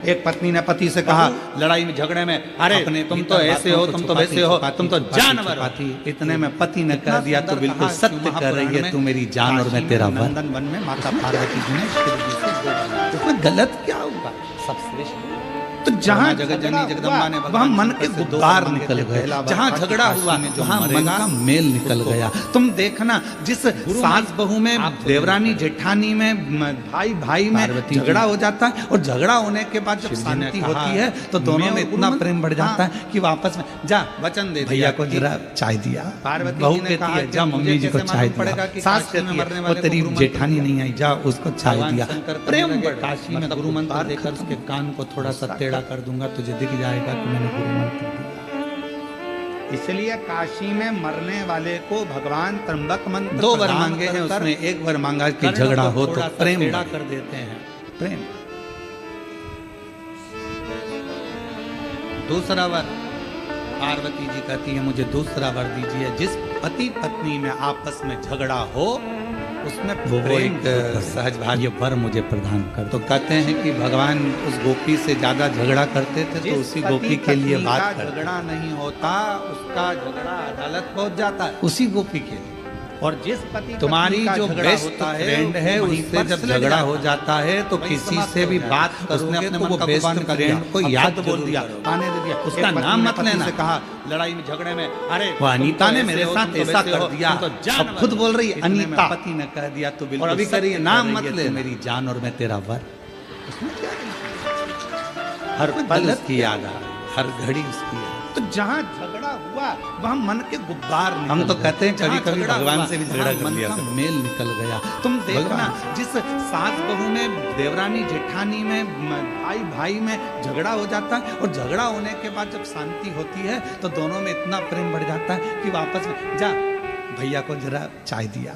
एक पत्नी ने पति से कहा लड़ाई में झगड़े में, अरे तुम तो ऐसे हो, तुम तो वैसे हो, तुम तो जानवर हो। इतने में पति ने कह दिया तो बिल्कुल सत्य कह रही है, तू मेरी जान और मैं तेरा वर। नंदन वन में माता पार्वती जी ने शिव जी से उसमें गलत क्या होगा? सबसे तो जहाँ जगत जननी जगदम्बा ने वहाँ मन के गुब्बार निकल गए, जहाँ झगड़ा हुआ वहाँ मन का मेल निकल गया। तुम देखना जिस सास बहू में, देवरानी जेठानी में, भाई भाई में झगड़ा हो जाता है और झगड़ा होने के बाद जब शांति होती है तो दोनों में इतना प्रेम बढ़ जाता है कि वापस में जा वचन दे भैया को जरा चाय दिया, बहू कहती है जा मम्मी जी को चाय दिया, सास कहती है वो तेरी जेठानी नहीं आई जा उसको चाय दिया। प्रेम काशी में गुरु मंत्र देकर उसके कान को थोड़ा सा टेढ़ा कर दूंगा, तुझे दिख जाएगा कि मैंने गुरु मंत्र दिया। इसलिए काशी में मरने वाले को भगवान त्र्यंबक मंत्र 2 वर मांगे हैं, उसमें 1 वर मांगा कि झगड़ा हो तो प्रेम कर देते हैं। प्रेम। दूसरा वर पार्वती जी कहती है मुझे दूसरा वर दीजिए, जिस पति पत्नी में आपस में झगड़ा हो उसमें वो एक सहज भाग्य वर मुझे प्रदान कर। तो कहते हैं कि भगवान उस गोपी से ज्यादा झगड़ा करते थे तो उसी गोपी के लिए बात झगड़ा नहीं होता, उसका झगड़ा अदालत पहुंच जाता है उसी गोपी के लिए। और जिस पति तुम्हारी जो बेस्ट फ्रेंड है उससे जब झगड़ा हो जाता है तो किसी से भी बात करोगे तो वो बेस्ट फ्रेंड को याद बोल दिया, आने दे दिया, उसका नाम मत लेना। कहा लड़ाई में झगड़े में, अरे वो अनीता ने मेरे साथ ऐसा कर दिया, अब खुद बोल रही है अनीता, पति ने कह दिया तो बिल्कुल अभी कह रही है नाम मत ले, मेरी जान और मैं तेरा वर। हर पल उसकी याद आ रही, हर घड़ी उसकी याद। तो जहाँ झगड़ा हुआ वहाँ मन के गुब्बार, हम तो कहते हैं कभी कभी भगवान से भी झगड़ा कर लिया, मेल निकल गया। तुम देखना जिस सास बहू में, देवरानी जेठानी में, भाई भाई में झगड़ा हो जाता है और झगड़ा होने के बाद जब शांति होती है तो दोनों में इतना प्रेम बढ़ जाता है कि वापस में जा भैया को जरा चाय दिया,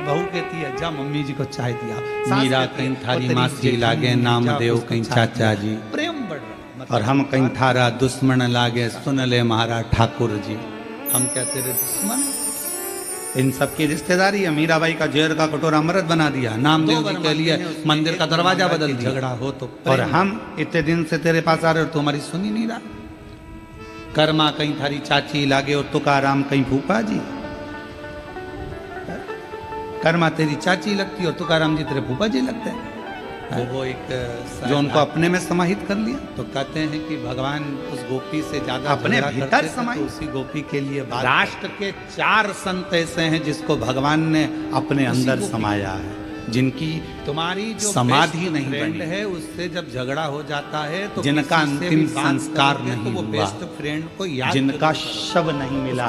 बहू कहती है जा मम्मी जी को चाय दिया, मीरा कहीं थारी मासी लागे नामदेव कहीं चाचा जी। प्रेम बढ़ रहा और हम कहीं थारा दुश्मन लागे सुन ले महाराज ठाकुर जी। हम क्या तेरे दुश्मन? इन सब की रिश्तेदारी है। मीराबाई का जहर का कटोरा अमृत बना दिया, नामदेव जी के लिए मंदिर का दरवाजा बदल दिया। झगड़ा हो तो और हम इतने दिन से तेरे पास आ रहे हो, तुम्हारी सुनी नहीं रहा। कर्मा कहीं थारी चाची लागे और तुकाराम कहीं फूफा जी। कर्मा तेरी चाची लगती और तुकाराम जी तेरे फूफा जी लगते हैं। वो एक जो उनको अपने में समाहित कर लिया। तो कहते हैं कि भगवान उस गोपी से ज्यादा अपने भीतर समाहित, तो उसी गोपी के लिए राष्ट्र के 4 संत ऐसे हैं जिसको भगवान ने अपने अंदर समाया है, जिनकी तुम्हारी जो समाधि नहीं बनी है उससे जब झगड़ा हो जाता है तो जिनका अंतिम संस्कार नहीं हुआ, बेस्ट फ्रेंड को याद, जिनका शव नहीं मिला,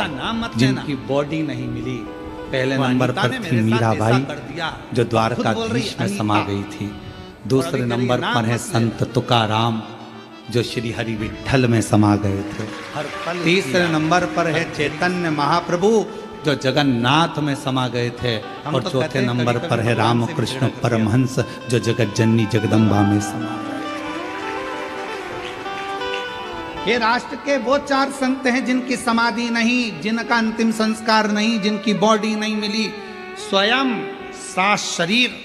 जिनकी बॉडी नहीं मिली। पहले नंबर पर थी मीराबाई जो द्वारकाधीश में समा गई थी। दूसरे नंबर पर है संत तुकाराम जो श्री हरि विठल में समा गए थे। तीसरे नंबर पर है चैतन्य महाप्रभु जो जगन्नाथ में समा गए थे। और चौथे नंबर पर है रामकृष्ण परमहंस जो जगत जननी जगदम्बा में समा गए। ये राष्ट्र के वो 4 संत हैं जिनकी समाधि नहीं, जिनका अंतिम संस्कार नहीं, जिनकी बॉडी नहीं मिली, स्वयं सा शरीर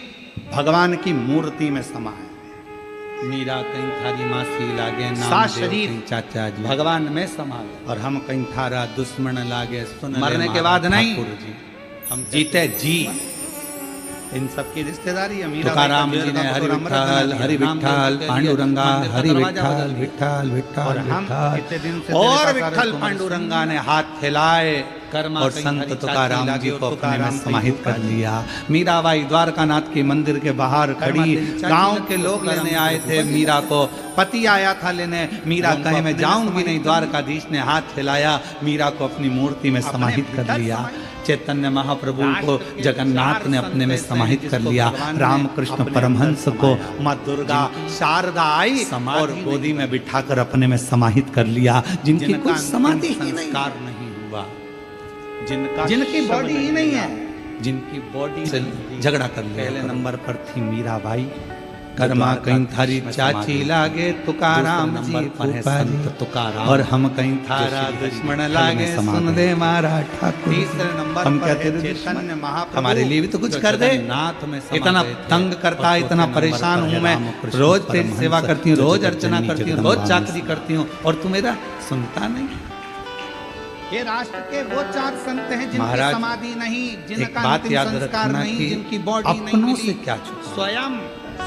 भगवान की मूर्ति में समा है। मीरा कहीं थारी मासी लागे नाम शरीर चाचा जी भगवान में समा गए। और हम कहीं थारा दुश्मन लागे सुन मरने के बाद नहीं जी, हम जीते जी। इन सब की रिश्तेदारी है। तुकाराम जी ने हरि विठ्ठल पांडुरंगा, हरि विठ्ठल विठ्ठल विठ्ठल और विठ्ठल पांडुरंगा ने हाथ फैलाए और संत तुकाराम जी को अपने में समाहित कर लिया। मीराबाई द्वारकानाथ के मंदिर के बाहर खड़ी, गांव के लोग लेने आए थे मीरा को, पति आया था लेने, मीरा कहे मैं जाऊंगी नहीं, द्वारकाधीश ने हाथ फैलाया, मीरा को अपनी मूर्ति में समाहित कर लिया। चैतन्य महाप्रभु को जगन्नाथ ने अपने में समाहित कर लिया। रामकृष्ण परमहंस को माँ दुर्गा शारदा आई और गोदी में बिठाकर अपने में समाहित कर लिया, जिनकी कोई समाधि ही नहीं हुआ, जिनकी बॉडी ही नहीं है, जिनकी बॉडी से झगड़ा कर लिया। पहले नंबर पर थी मीराबाई कर्मा कहीं थारी चाची लागे तुकाराम जी फूफारी, तुकाराम और हम कहीं थारा दुश्मन लागे सुन दे मारा ठाकुर। तीसरे नंबर हम कहते हैं चैतन्य महाप्रभु हमारे लिए भी तो कुछ कर दे। नाथ में इतना तंग करता है, इतना परेशान हूँ मैं, रोज तेरी सेवा करती हूँ, रोज अर्चना करती हूँ, रोज चाकरी करती हूँ, और तू मेरा सुनता नहीं। ये राष्ट्र के वो 4 संत हैं जिनकी समाधि नहीं, जिनका अंतिम संस्कार नहीं, जिनकी बॉडी नहीं अपनों मिली, से क्या छुपा, स्वयं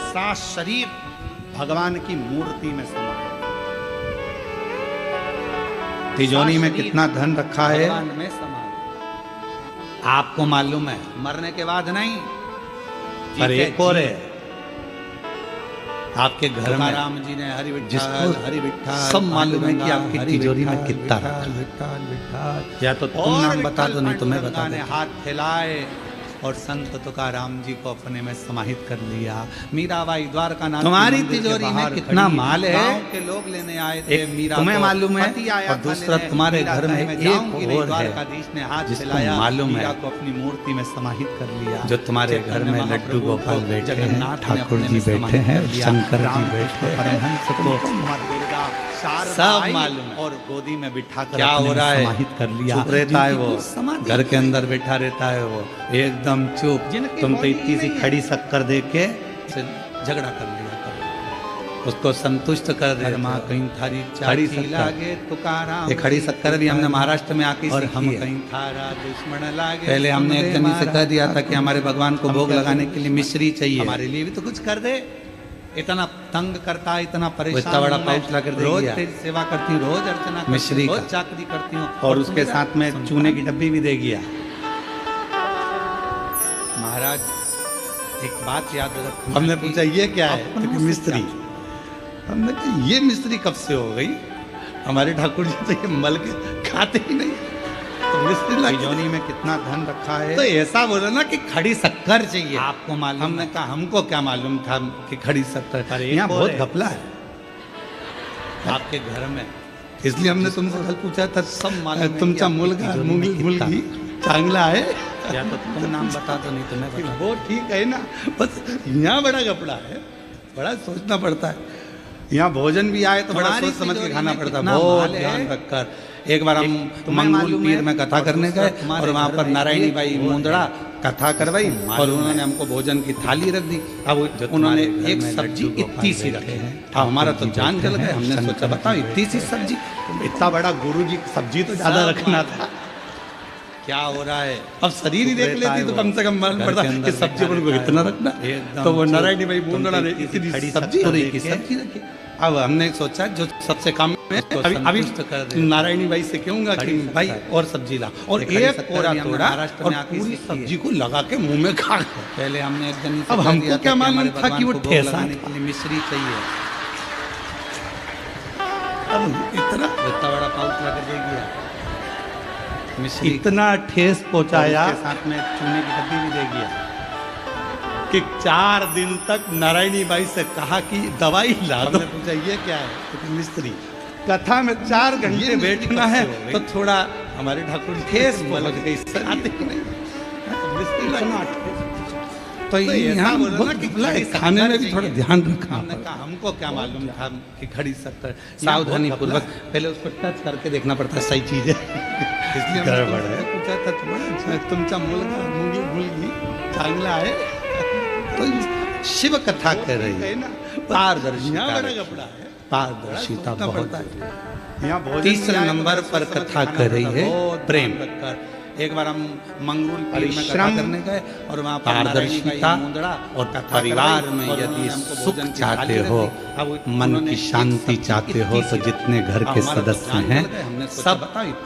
सा शरीर भगवान की मूर्ति में समा है। तिजोरी में कितना धन रखा है भगवान में समा है। आपको मालूम है, मरने के बाद नहीं, पर एक और है, आपके घर में राम जी ने हरि जिसको हरि विठ्ठल सब मालूम है कि आपकी तिजोरी में कितना विठ्ठल रखा है। विठ्ठल विठ्ठल। या तो तुम नाम बता दो, नहीं तो मैं गंगा बता ने ने हाथ फैलाए और संत तुकाराम जी को अपने में समाहित कर लिया। मीराबाई द्वारका नाथ तुम्हारी तिजोरी में कितना माल है, गांव के लोग लेने आए थे मीरा, तुम्हें मालूम है, और दूसरा तुम्हारे घर में एक और है ने हाथ फैलाया, मालूम है को अपनी मूर्ति में समाहित कर लिया। जो तुम्हारे घर में लड्डू गोपाल बैठे हैं, ठाकुर जी बैठे हैं, शंकर जी बैठे हैं, परमहंस को सब मालूम है, और गोदी में बिठा कर क्या हो रहा है समाहित कर लिया। चुप रहता है वो, घर के अंदर बैठा रहता है वो एकदम चुप। तुम तो इतनी सी खड़ी शक्कर दे के झगड़ा कर लिया करो, उसको संतुष्ट कर दे। माँ कहीं थारी खड़ी लागे तुकाराम, ये खड़ी शक्कर भी हमने महाराष्ट्र में आके, और हम कहीं थारा दुश्मन लागे। पहले हमने एक जनी से कह दिया था कि हमारे भगवान को भोग लगाने के लिए मिश्री चाहिए, हमारे लिए भी तो कुछ कर दे। इतना तंग करता है, इतना परेशान, इतना बड़ा पाउच ला कर दे, रोज तेरी सेवा करती हूँ, रोज अर्चना मिश्री रोज चाकरी करती हूँ, और उसके साथ में चूने की डब्बी भी दे गया। महाराज एक बात याद रखना, हमने पूछा ये क्या है, तो मिस्त्री। हमने कहा ये मिस्त्री कब से हो गई, हमारे ठाकुर जी तो ये मल के खाते ही नहीं, तो मिस्त्री तिजोरी में कितना धन रखा है। तो ऐसा बोलो ना कि खड़ी शक्कर चाहिए, आपको मालूम। हमने कहा हमको क्या मालूम था कि खड़ी शक्कर, यहाँ बहुत घपला है आपके घर में, इसलिए हमने तुमसे कल पूछा था। सब मालूम तुमचा मुलगा मुलगी चांगला है, या तो तुम नाम बता दो, नहीं तो मैं बता। वो ठीक है ना, बस यहाँ बड़ा घपला है, बड़ा सोचना पड़ता है। यहाँ भोजन भी आए तो बड़ा सोच समझ के खाना पड़ता है, बहुत ध्यान रखकर। एक बार हम मंगूल पीर में कथा करने गए, और वहाँ पर नारायणी बाई मुंदड़ा कथा करवाई, और उन्होंने हमको भोजन की थाली रख दी। अब उन्होंने एक सब्जी इतनी सी रखी है, हमारा तो जान जल गया। हमने सोचा बताओ इतनी सी सब्जी, इतना बड़ा गुरु जी सब्जी तो ज्यादा रखना था, क्या हो रहा है। अब शरीर ही देख लेती तो कम से कम मालूम पड़ता कि सब्जी उनको इतना रखना, तो वो नारायणी भाई मुंदड़ा ने इतनी सब्जी रखी। अब हमने सोचा जो सबसे कम में अभी नारायणी भाई से कहूंगा कि भाई और सब्जी ला, और एक कोरा तोड़ा और पूरी सब्जी को लगा के मुंह में खा। पहले हमने एक जन, अब हमको क्या मालूम था कि वो ठेसा मिश्री चाहिए। अब इतना बड़ा पाउच लगा दे गया, मिश्री इतना ठेस पहुंचाया, साथ में चूने की डब्बी भी दे गया कि 4 दिन तक नारायणी बाई से कहा कि दवाई ला दो। पूछा ये क्या है, तो मिस्त्री कथा में 4 घंटे बैठना है, तो थोड़ा हमारे ठाकुर ठेस बोल गई, तो यहाँ खाने में भी थोड़ा ध्यान रखना। हमने कहा हमको क्या मालूम था कि खड़ी शक्कर, सावधानी पूर्वक पहले उसको टच करके देखना पड़ता है सही चीज है, इसलिए गड़बड़ है। पूछा था तुमचा मुलगा मुलगी चांगला है, तो शिव कथा कर रही है ना, पारदर्शिता बड़ा कपड़ा है, पारदर्शिता बहुत है। तीसरे नंबर पर कथा कर रही है प्रेम। एक बार हम मंगरूल पीर में कथा करने गए, और वहाँ पारदर्शिता और परिवार में यदि सुख चाहते हो, मन की शांति चाहते हो, तो जितने घर के सदस्य हैं सब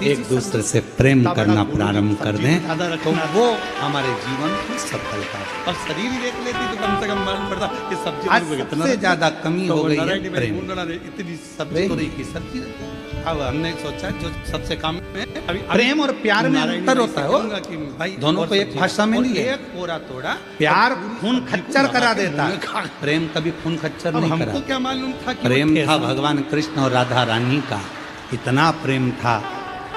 एक दूसरे से प्रेम करना प्रारंभ कर दें, तो वो हमारे जीवन की सफलता। और शरीर ही देख लेती तो कम से कम मालूम पड़ता कि सब्जी सबसे ज्यादा कमी हो गई है प्रेम। इतनी सब्जी की सब्जी, अब हमने सोचा जो सबसे कम में प्रेम और प्यार में अंतर होता है कि भाई दोनों को एक भाषा में नहीं है। एक कोरा तोड़ा प्यार खून खच्चर करा देता है, प्रेम कभी खून खच्चर नहीं करा। हमको क्या मालूम था कि प्रेम था भगवान कृष्ण और राधा रानी का, इतना प्रेम था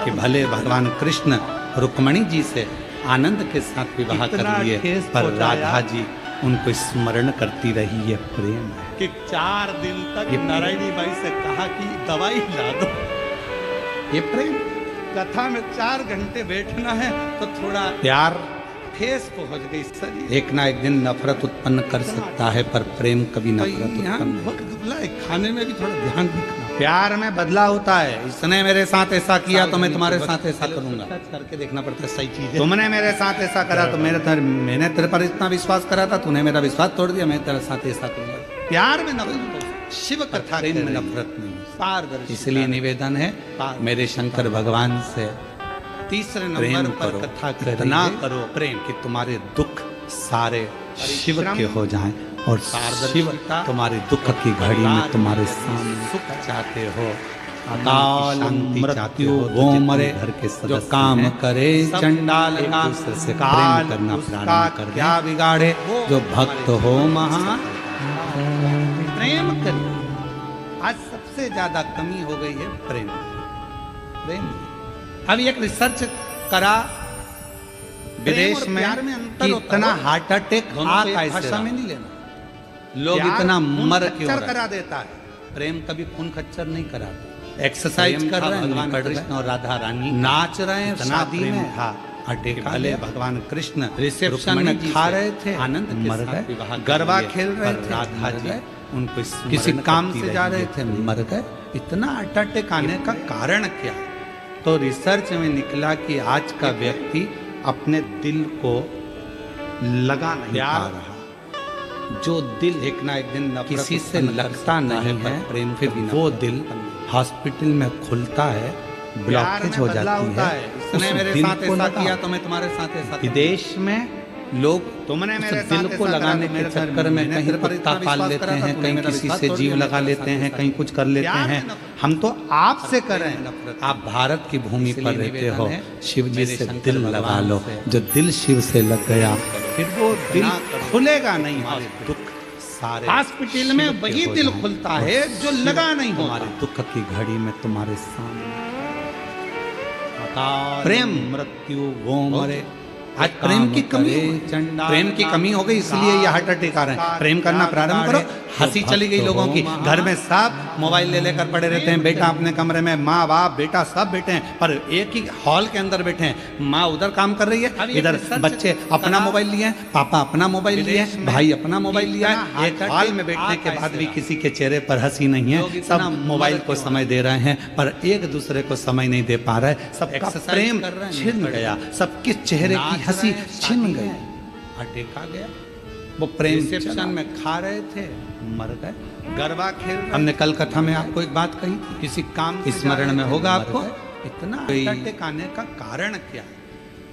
कि भले भगवान कृष्ण रुक्मणी जी से आनंद के साथ विवाह कर लिए, पर राधा जी उनको स्मरण करती रही, ये प्रेम है। कि 4 दिन तक नारायणी बाई से कहा कि दवाई ला दो। ये प्रेम, कथा में 4 घंटे बैठना है तो थोड़ा प्यार ठेस पहुंच गई शरीर। एक ना एक दिन नफरत उत्पन्न कर सकता है, पर प्रेम कभी नफरत यहाँ उत्पन्न बहुत घबला है, खाने में भी थोड़ा ध्यान रखना। प्यार में बदला होता है। इसने मेरे साथ ऐसा किया तो मैं तुम्हारे साथ ऐसा करूंगा। करके देखना पड़ता है सही चीज है। तुमने मेरे साथ ऐसा करा तो मैंने तेरे पर इतना विश्वास करा था, तूने मेरा विश्वास तोड़ दिया, मैं तेरे साथ ऐसा करूंगा। प्यार में नफरत, शिव कथा प्रेम में में नफरत नहीं। पारदर्शी। इसलिए निवेदन है मेरे शंकर भगवान से, तीसरे प्रेम नंबर पर करो, कथा इतना करिए। करो प्रेम कि तुम्हारे दुख सारे शिव के हो जाएं, और शिव पारदर्शिता, तुम्हारे दुख की घड़ी में तुम्हारे सामने सुख चाहते हो, अकाल शांति चाहते मृत्यु हो, वो जितने मरे, घर के जो सदस्य काम हैं, करे सब चंडाल एक का, दूसरे से काल प्रेम करना उसका प्रारंभ कर क्या दें। बिगाड़े वो जो भक्त हो महान, प्रेम करिए। आज सबसे ज्यादा कमी हो गई है प्रेम। प्रेम। अभी एक रिसर्च करा विदेश और में प्यार में अंतर कि होता इतना है। हार्ट अटैक दोनों आ को एक कैसे भाषा रहा? में नहीं लेना। लोग प्यार इतना खून मर खच्चर क्यों रहे? करा देता है। प्रेम कभी खून खच्चर नहीं कराता। एक्सरसाइज प्रेम कर था रहे हैं, भगवान निकल रहे कृष्ण हैं, और राधा रानी नाच रहे हैं, इतना शादी प्रेम में था अटैक कि आ भले गया। भगवान कृष्ण रिसेप्शन रुक्मणी में जी खा से रहे थे, आनंद के मर साथ गए। विवाह कर गरबा लिए, खेल रहे पर थे, राधा मर जी गए। उनको किसी स्मरण काम करती से जा रहे रही, थे, प्रेम। मर गए। इतना हार्ट अटैक आने का कारण क्या है? तो रिसर्च में निकला कि आज का व्यक्ति अपने दिल को लगा नहीं पा रहा। जो दिल एक ना एक दिन किसी से लगता नहीं है, प्रेम फिर वो दिल हॉस्पिटल में खुलता है, ब्लॉकेज हो जाती है। इसने मेरे दिल साथ को ऐसा लगाओ। किया तो मैं तुम्हारे साथ ऐसा करूंगा। विदेश में लोग तुमने उस मेरे दिल साथ को ऐसा लगाने करा, के मेरे चक्कर में मैंने कहीं तेरे पर कुत्ता इतना पाल विश्वास लेते करा था, हैं, तूने कहीं मेरा किसी विश्वास से तोड़ जीव दिया, लगा मेरे लेते साथ हैं, ऐसा कहीं कुछ कर लेते प्यार में हैं। नफरत। हम तो आपसे कर रहे हैं। नफरत। आप भारत की भूमि पर इसलिए रहते हो, निवेदन है, शिव जी मेरे से शंकर दिल लगा भगवान लो। से। जो दिल शिव से लग गया, फिर वो दिल ना करो। खुलेगा नहीं। तुम्हारे दुख सारे हॉस्पिटल में शिव के वही हो दिल जाएं, खुलता और है जो शिव लगा नहीं तुम्हारे होता। दुख की घड़ी में तुम्हारे सामने। अकाल प्रेम मृत्यु वो मरे। आज प्रेम की कमी हो गई। प्रेम की कमी हो गई, इसलिए ये हार्ट अटैक आ रहे हैं। प्रेम करना प्रारंभ करो। हंसी चली गई लोगों की। घर में सब मोबाइल ले लेकर पड़े रहते हैं, बेटा अपने कमरे में, माँ बाप बेटा सब बैठे हैं, पर एक ही हॉल के अंदर बैठे हैं। माँ उधर काम कर रही है, इधर बच्चे अपना मोबाइल लिए हैं, पापा अपना मोबाइल लिए हैं, भाई अपना मोबाइल लिया है। एक हॉल में बैठने के बाद भी किसी के चेहरे पर हंसी नहीं है। सब मोबाइल को समय दे रहे हैं, पर एक दूसरे को समय नहीं दे पा रहे। सबका प्रेम छिन गया, सबके चेहरे की हंसी छिन गई, अटैक आ गया। वो प्रेम रिसेप्शन में खा रहे थे, मर गए। गरबा खेल हमने कल कथा में आपको एक बात कही थी, किसी काम स्मरण में होगा आपको। इतना अटैक आने का कारण क्या है?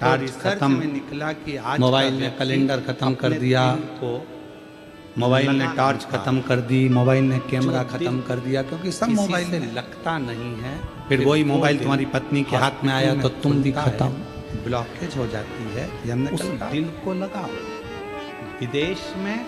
टार्च खत्म में निकला कि आज मोबाइल ने कैलेंडर खत्म कर दिया, को मोबाइल ने टॉर्च खत्म कर दी, मोबाइल ने कैमरा जो खत्म दिल कर दिया, क्योंकि सब किसी मोबाइल से में लगता नहीं है। फिर वही वो मोबाइल दिल तुम्हारी पत्नी के हाथ में आया तो तुम भी खुलता है, खत्म, ब्लॉकेज हो जाती है। उस दिल को लगाओ। विदेश में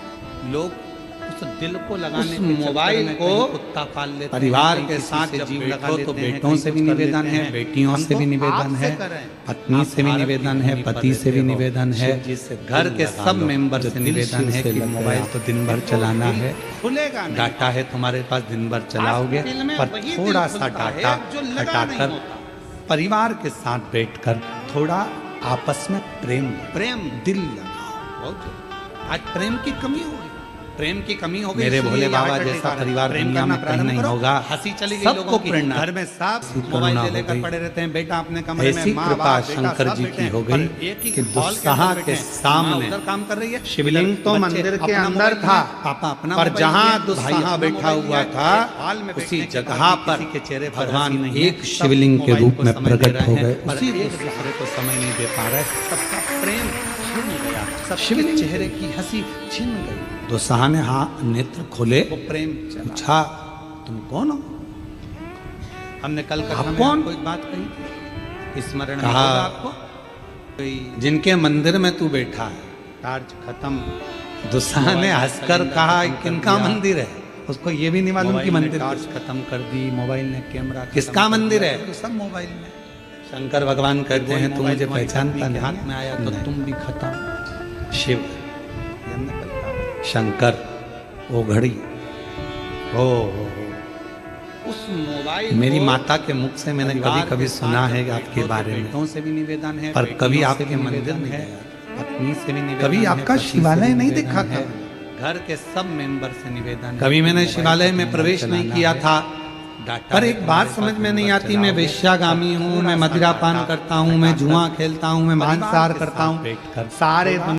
लोग उस दिल को लगाने के मोबाइल चक्कर में को कहीं कुत्ता पाल लेते हैं, परिवार कहीं के किसी साथ से जब जीव लगा बैठो लेते तो हैं, बेटों कहीं से भी कुछ कर निवेदन लेते है, हैं, बेटियों हम से भी तो निवेदन आपसे है, कर रहे हैं। पत्नी आप से भी भारत की निवेदन है, भूमि पर पति से भी रहते हो, निवेदन है, शिव जी से घर दिल के लगा सब लो। मेंबर जो से दिल निवेदन शिव है से कि लग मोबाइल गया, तो दिन भर चलाना है। खुलेगा नहीं। डाटा है तुम्हारे पास, दिन भर चलाओगे, हॉस्पिटल में पर वही दिल थोड़ा सा खुलता है डाटा जो लगा नहीं हटाकर होता। परिवार के साथ बैठकर थोड़ा आपस में प्रेम दिल लगाओ। आज प्रेम की कमी हो गई, प्रेम की कमी हो गई। मेरे भोले बाबा जैसा परिवार दुनिया में कहीं नहीं होगा। हंसी चली गई सबको लोगों की। प्रेरणा, घर में सब मोबाइल मोबाइल ले ले लेकर लेकर पड़े पड़े रहते हैं, बेटा अपने कमरे में, ऐसी माँ कृपा बाप बेटा शंकर सब जी बैठे की हो हैं, गई पर एक ही कि हॉल दुस्साह अंदर के बैठे हैं। सामने माँ उधर काम कर रही है, शिवलिंग तो बच्चे मंदिर के अपना अंदर मोबाइल था, लिए, पापा अपना पर मोबाइल जहाँ लिए, भाई दुस्साह अपना बैठा मोबाइल हुआ लिए, था, हॉल में उसी बैठने के जगह बाद पर किसी के चेहरे पर भगवान हंसी नहीं है। एक सब शिवलिंग के मोबाइल रूप को में समय दे प्रकट रहे हो हैं, गए। पर उसी एक दूसरे को समय नहीं दे पा रहे। सबका प्रेम छिन गया, सब शिवलिंग चेहरे की हंसी छिन गई। तो शाह ने नेत्र खोले, वो प्रेम पूछा, तुम कौन हो? हमने कल कथा में कौन? आपको एक बात कही थी, स्मरण में कहा, होगा आपको। जिनके मंदिर में तू बैठा है, टार्च खत्म। दुस्साह ने हंसकर कहा, किनका मंदिर है? उसको ये भी नहीं मालूम कि मंदिर टार्च खत्म कर दी, मोबाइल ने कैमरा, किसका मंदिर है? तो सब मोबाइल में। शंकर भगवान कहते हैं, तू मुझे पहचानता नहीं, हाथ में आया तो तुम भी खत्म। शिव शंकर वो घड़ी ओ उस मोबाइल मेरी को माता के मुख से मैंने कभी परिवार कभी के सुना साथ है अपने आपके बारे में, बेटों से भी निवेदन है, पर कभी बेटियों से आपके भी मंदिर निवेदन नहीं है, गया, पत्नी से भी निवेदन कभी है, आपका पति से शिवालय भी नहीं निवेदन देखा है, था, घर के सब मेंबर से निवेदन है, कभी मैंने मोबाइल शिवालय का में नंबर प्रवेश नहीं चलाना किया है, था। डाटा पर है, एक बात तुम्हारे समझ पास में नहीं नंबर आती, मैं चलाओगे, वेश्यागामी हूँ, मैं थोड़ा सा मदिरापान डाटा करता हूँ, मैं जुआ खेलता हूँ, मैं परिवार मांसाहार के करता साथ हूँ, बैठकर सारे